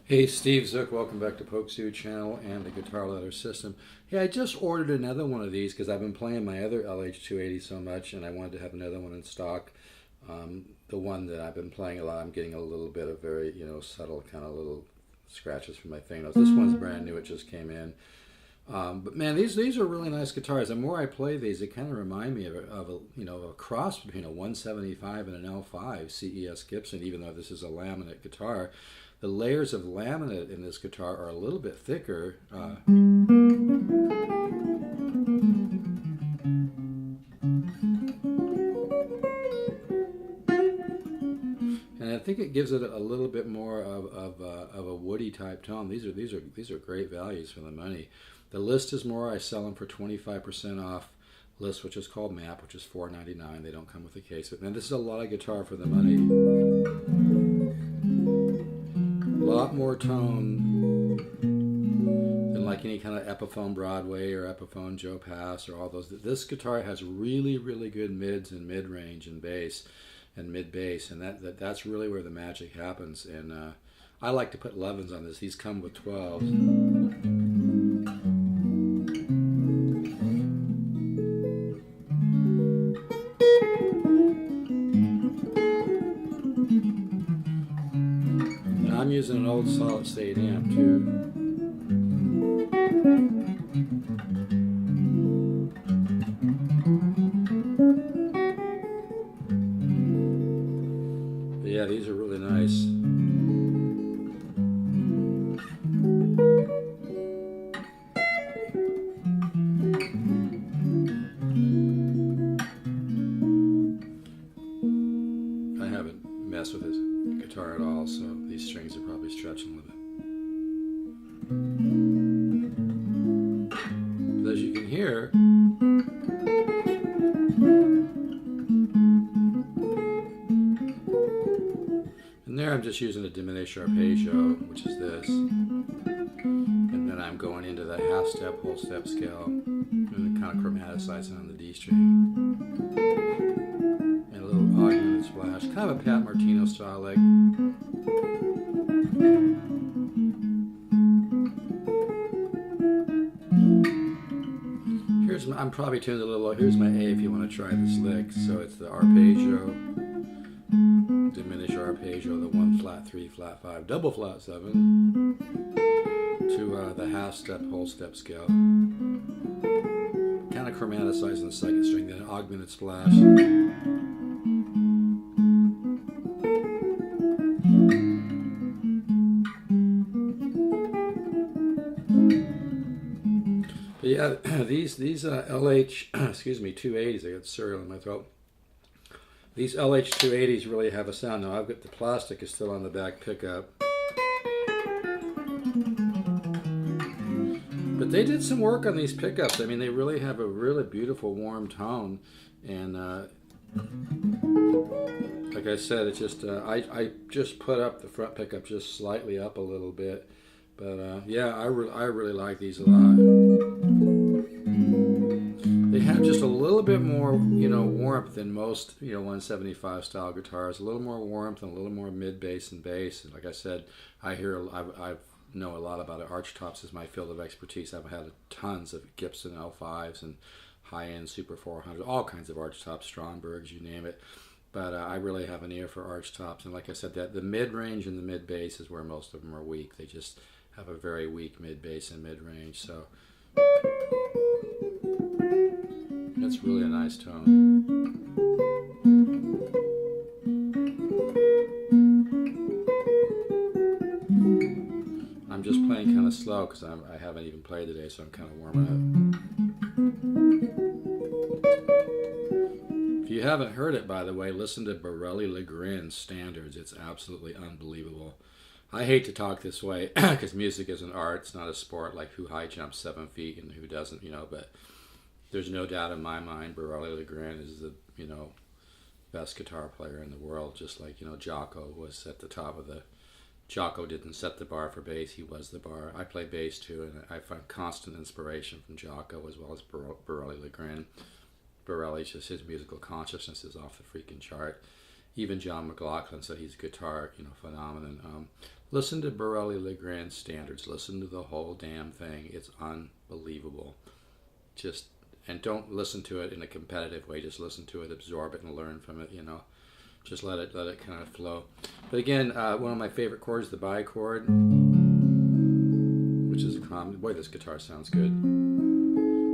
Hey, Steve Zook, welcome back to Poke Stew channel and the Guitar Ladder System. Hey, I just ordered another one of these because I've been playing my other LH280 so much and I wanted to have another one in stock. The one that I've been playing a lot, I'm getting a little bit of very, subtle kind of little scratches from my fingernails. This one's brand new, it just came in. But man, these are really nice guitars. The more I play these, they kind of remind me of a cross between a 175 and an L5 CES Gibson, even though this is a laminate guitar. The layers of laminate in this guitar are a little bit thicker. And I think it gives it a little bit more of a woody type tone. These are great values for the money. The list is more. I sell them for 25% off. List, which is called MAP, which is $4.99. They don't come with a case. But man, this is a lot of guitar for the money. A lot more tone than like any kind of Epiphone Broadway or Epiphone Joe Pass or all those. This guitar has really, really good mids and mid-range and bass and mid-bass, and that's really where the magic happens. And I like to put 11s on this. These come with 12s. I'm using an old solid state amp too. But yeah, these are really nice. I haven't messed with this guitar at all, so these strings are probably stretching with it. But as you can hear, and there I'm just using a diminished arpeggio, which is this, and then I'm going into the half step, whole step scale, and kind of chromaticizing on the D string. And a little augmented splash, kind of a Pat Martino style, like. I'm probably tuned a little low. Here's my A if you want to try this lick. So it's the arpeggio, diminished arpeggio, the 1 flat 3 flat 5, double flat 7, to the half step, whole step scale. Kind of chromaticizing the second string, then an augmented splash. But yeah, these LH, excuse me, 280s, I got cereal in my throat. These LH 280s really have a sound. Now I've got the plastic is still on the back pickup. But they did some work on these pickups. I mean, they really have a really beautiful warm tone. And like I said, it's just, I just put up the front pickup just slightly up a little bit. But yeah, I really like these a lot. They have just a little bit more, warmth than most, 175 style guitars. A little more warmth and a little more mid bass and bass. And like I said, I know a lot about it. Arch tops is my field of expertise. I've had tons of Gibson L5s and high-end Super 400, all kinds of arch tops, Strombergs, you name it. But I really have an ear for arch tops. And like I said, that the mid-range and the mid-bass is where most of them are weak. They just have a very weak mid-bass and mid-range. So that's really a nice tone. I'm just playing kind of slow because I haven't even played today, so I'm kind of warming up. If you haven't heard it, by the way, listen to Borelli Legren's Standards. It's absolutely unbelievable. I hate to talk this way because music is an art. It's not a sport like who high jumps 7 feet and who doesn't, but there's no doubt in my mind Borelli Legren is the, best guitar player in the world, just like, Jocko was at the top of the... Jocko didn't set the bar for bass, he was the bar. I play bass too, and I find constant inspiration from Jocko as well as Borelli Legren. Borelli's just, his musical consciousness is off the freaking chart. Even John McLaughlin said he's a guitar, phenomenon. Listen to Borelli Legrand standards. Listen to the whole damn thing. It's unbelievable. And don't listen to it in a competitive way. Just listen to it, absorb it, and learn from it. Just let it kind of flow. But again, one of my favorite chords, the bi chord, which is a common. Boy, this guitar sounds good.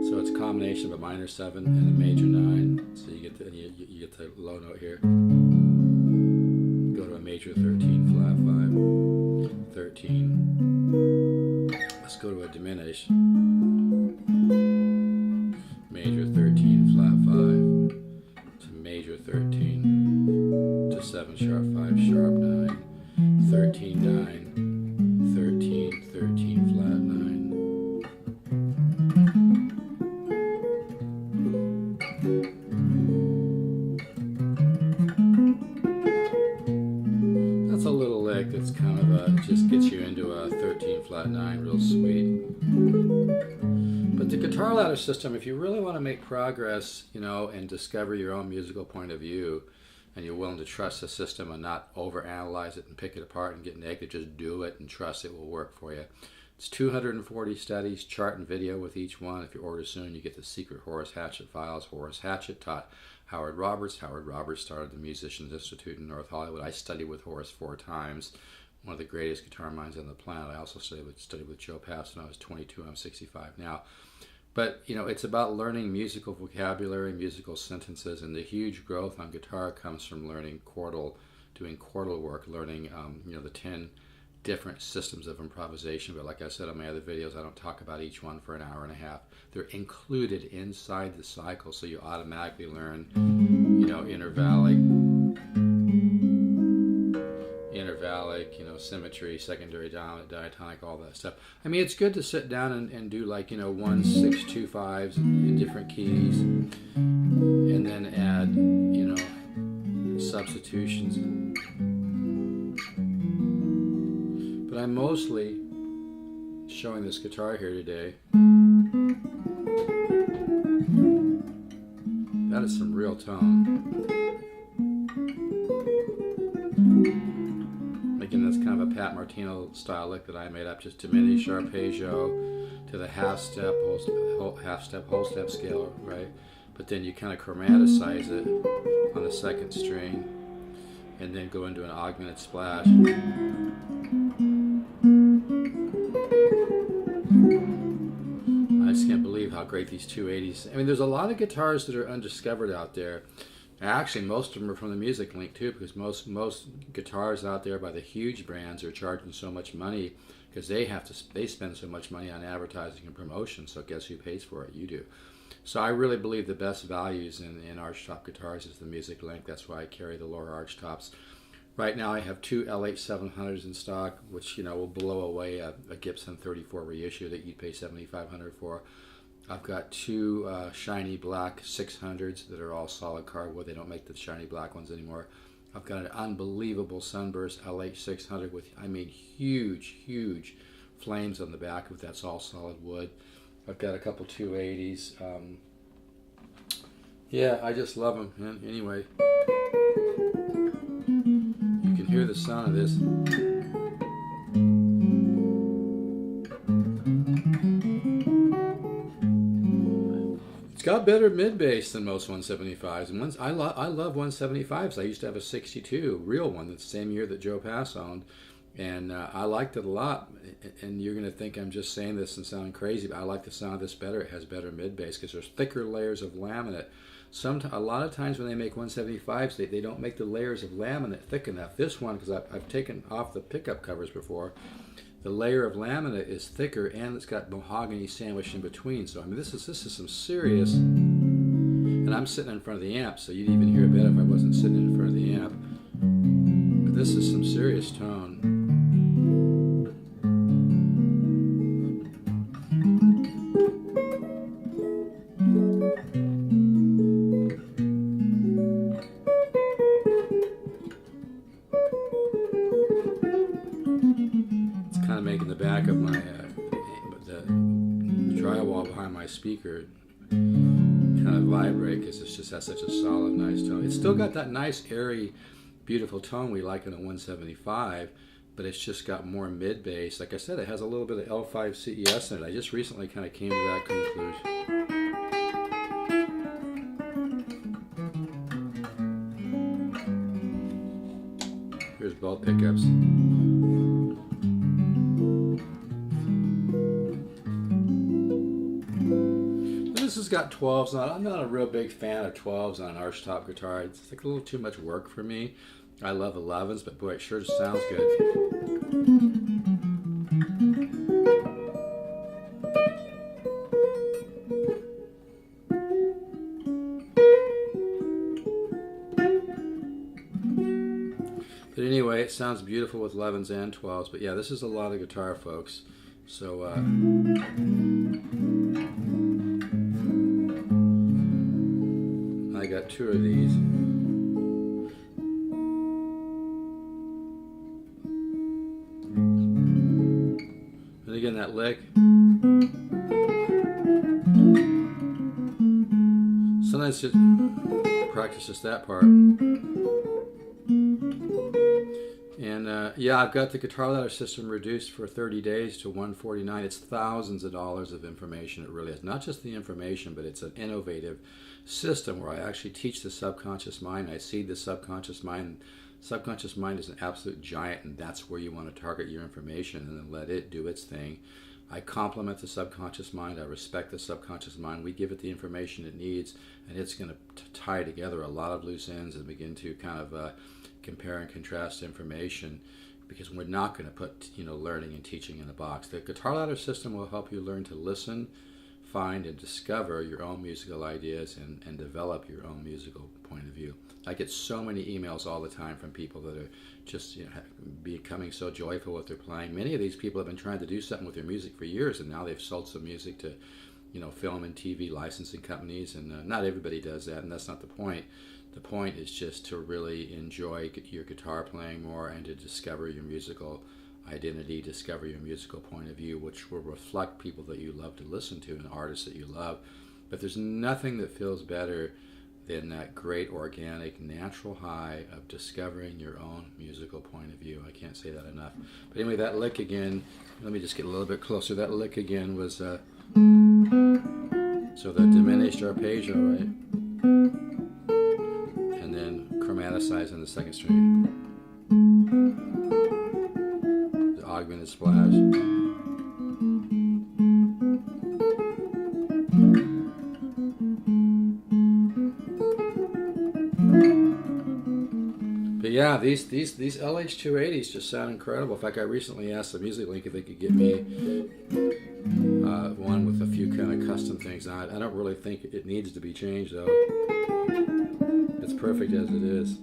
So it's a combination of a minor 7 and a major 9. So you get the low note here. Go to a major 13 flat 5, 13. Let's go to a diminished. Major 13 flat 5 to major 13 to 7 sharp 5 sharp 9, 13 9, 13 13 flat 9. That's a little lick that's kind of just gets you into a 13 flat 9 real sweet. But the guitar ladder system, if you really want to make progress, and discover your own musical point of view, and you're willing to trust the system and not overanalyze it and pick it apart and get negative, just do it and trust it will work for you. It's 240 studies, chart and video with each one. If you order soon, you get the secret Horace Hatchett files. Horace Hatchett taught Howard Roberts. Howard Roberts started the Musicians Institute in North Hollywood. I studied with Horace 4 times. One of the greatest guitar minds on the planet. I also studied with Joe Pass when I was 22. I'm 65 now. But, it's about learning musical vocabulary, musical sentences, and the huge growth on guitar comes from learning doing chordal work, learning, the 10 different systems of improvisation. But like I said on my other videos, I don't talk about each one for an hour and a half. They're included inside the cycle, so you automatically learn, intervallic, symmetry, secondary dominant, diatonic, all that stuff. I mean, it's good to sit down and do 1 6 2 5s in different keys, and then add substitutions. But I'm mostly showing this guitar here today. That is some real tone. Again, that's kind of a Pat Martino style lick that I made up, just diminished arpeggio to the half step, whole step scale, right? But then you kind of chromaticize it on the second string, and then go into an augmented splash. I just can't believe how great these 280s. I mean, there's a lot of guitars that are undiscovered out there. Actually, most of them are from the Music Link too, because most guitars out there by the huge brands are charging so much money because they spend so much money on advertising and promotion. So guess who pays for it? You do. So I really believe the best values in archtop guitars is the Music Link. That's why I carry the Loar archtops. Right now I have 2 LH 700s in stock, which will blow away a Gibson 34 reissue that you'd pay $7,500 for. I've got 2 shiny black 600s that are all solid cardwood. They don't make the shiny black ones anymore. I've got an unbelievable Sunburst LH 600 with, huge flames on the back of it. That's all solid wood. I've got a couple 280s. Yeah, I just love them. And anyway, you can hear the sound of this. It's got better mid bass than most 175s, and I love 175s. I used to have a 62 real one, that's the same year that Joe Pass owned, and I liked it a lot. And you're going to think I'm just saying this and sounding crazy, but I like the sound of this better. It has better mid bass because there's thicker layers of laminate. A lot of times when they make 175s, they don't make the layers of laminate thick enough. This one, because I've taken off the pickup covers before, the layer of laminate is thicker and it's got mahogany sandwiched in between. So I mean, this is some serious. And I'm sitting in front of the amp, so you'd even hear it better if I wasn't sitting in front of the amp. But this is some serious tone. Making the back of my the drywall behind my speaker kind of vibrate because it just has such a solid, nice tone. It's still got that nice, airy beautiful tone we like in a 175, but it's just got more mid bass. Like I said, it has a little bit of L5 CES in it. I just recently kind of came to that conclusion. Here's both pickups. This has got 12s on it. I'm not a real big fan of 12s on an archtop guitar. It's like a little too much work for me. I love 11s, but boy, it sure sounds good. But anyway, it sounds beautiful with 11s and 12s. But yeah, this is a lot of guitar, folks. So I got 2 of these. And again, that lick. Sometimes just practice just that part. And yeah, I've got the guitar ladder system reduced for 30 days to $149. It's thousands of dollars of information. It really is. Not just the information, but it's an innovative system where I actually teach the subconscious mind. I seed the subconscious mind. Subconscious mind is an absolute giant, and that's where you want to target your information and then let it do its thing. I complement the subconscious mind. I respect the subconscious mind. We give it the information it needs, and it's going to tie together a lot of loose ends and begin to kind of compare and contrast information, because we're not going to put learning and teaching in a box. The guitar ladder system will help you learn to listen, find, and discover your own musical ideas and develop your own musical point of view. I get so many emails all the time from people that are just becoming so joyful with their playing. Many of these people have been trying to do something with their music for years, and now they've sold some music to film and TV licensing companies, and not everybody does that, and that's not the point. The point is just to really enjoy your guitar playing more and to discover your musical identity, discover your musical point of view, which will reflect people that you love to listen to and artists that you love. But there's nothing that feels better than that great organic natural high of discovering your own musical point of view. I can't say that enough. But anyway, that lick again, let me just get a little bit closer. That lick again was so the diminished arpeggio, right? And then chromaticized on the second string. The augmented splash. But yeah, these LH 280s just sound incredible. In fact, I recently asked the Music Link if they could get me one with a few kind of custom things on it. I don't really think it needs to be changed though. It's perfect as it is.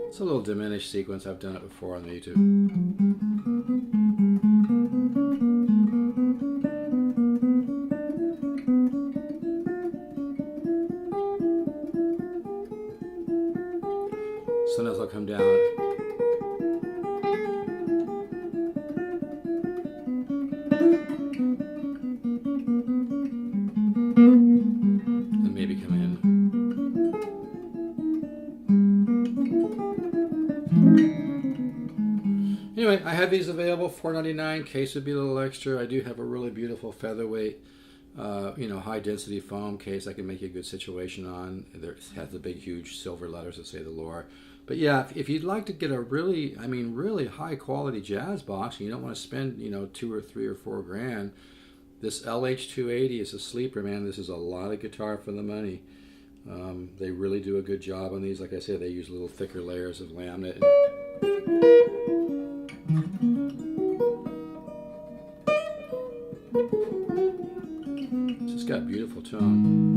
It's a little diminished sequence. I've done it before on YouTube. Sometimes I'll come down. And maybe come in. Anyway, I have these available, $4.99. Case would be a little extra. I do have a really beautiful featherweight, high density foam case I can make you a good situation on. It has the big, huge silver letters that say the Loar. But yeah, if you'd like to get a really high quality jazz box, and you don't want to spend, $2 or $3 or $4 grand, this LH 280 is a sleeper, man. This is a lot of guitar for the money. They really do a good job on these. Like I said, they use little thicker layers of laminate. It's just got a beautiful tone.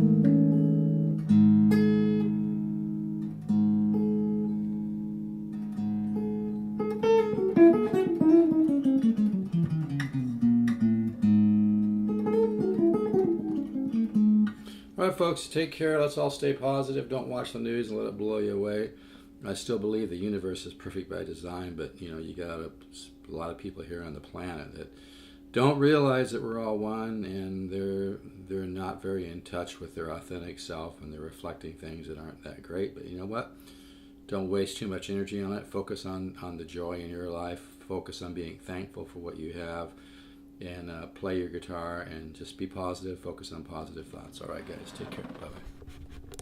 All right, folks, take care. Let's all stay positive. Don't watch the news and let it blow you away. I still believe the universe is perfect by design, but you got a lot of people here on the planet that don't realize that we're all one, and they're not very in touch with their authentic self, and they're reflecting things that aren't that great. But you know what? Don't waste too much energy on it. Focus on the joy in your life. Focus on being thankful for what you have, and play your guitar, and just be positive. Focus on positive thoughts. All right, guys, take care. Bye-bye.